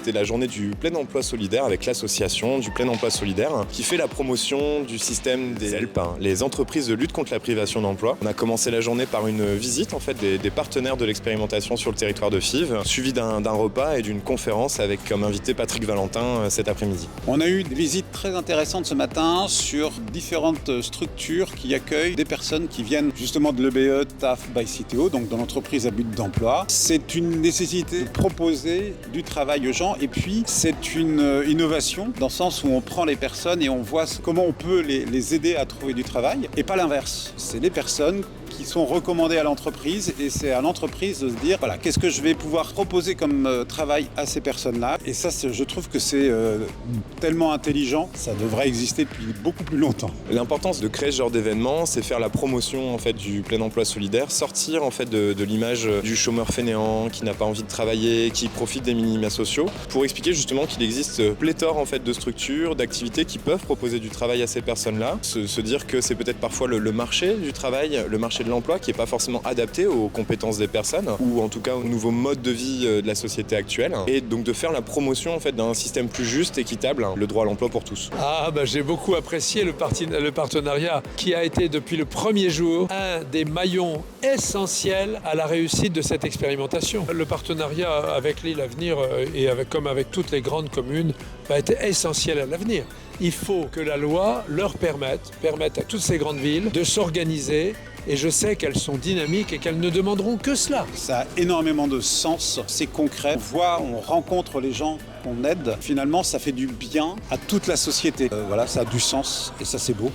c'était la journée du plein emploi solidaire avec l'association du plein emploi solidaire qui fait la promotion du système des ELP, les entreprises de lutte contre la privation d'emploi. On a commencé la journée par une visite en fait des partenaires de l'expérimentation sur le territoire de Fives, suivi d'un repas et d'une conférence avec comme invité Patrick Valentin cet après-midi. On a eu des visites très intéressantes ce matin sur différentes structures qui accueillent des personnes qui viennent justement de l'EBE TAF by Citeo, donc dans l'entreprise à but d'emploi. C'est une nécessité de proposer du travail aux gens et puis c'est une innovation dans le sens où on prend les personnes et on voit comment on peut les aider à trouver du travail et pas l'inverse. C'est les personnes qui sont recommandées à l'entreprise et c'est à l'entreprise de se dire voilà, qu'est-ce que je vais pouvoir proposer comme travail à ces personnes-là. Et ça, je trouve que c'est tellement intelligent, ça devrait exister depuis beaucoup plus longtemps. L'importance de créer ce genre d'événement, c'est faire la promotion en fait, du plein emploi solidaire, sortir en fait, de l'image du chômeur fainéant qui n'a pas envie de travailler, qui profite des minima sociaux, pour expliquer justement qu'il existe pléthore en fait, de structures, d'activités qui peuvent proposer du travail à ces personnes-là, se dire que c'est peut-être parfois le marché du travail, le marché de l'emploi qui n'est pas forcément adapté aux compétences des personnes ou en tout cas aux nouveaux modes de vie de la société actuelle et donc de faire la promotion en fait, d'un système plus juste, équitable, le droit à l'emploi pour tous. J'ai beaucoup apprécié le partenariat qui a été depuis le premier jour un des maillons essentiels à la réussite de cette expérimentation. Le partenariat avec l'île Avenir et comme avec toutes les grandes communes va être essentiel à l'avenir. Il faut que la loi leur permette à toutes ces grandes villes de s'organiser. Et je sais qu'elles sont dynamiques et qu'elles ne demanderont que cela. Ça a énormément de sens, c'est concret. On rencontre les gens qu'on aide. Finalement, ça fait du bien à toute la société. Ça a du sens et ça, c'est beau.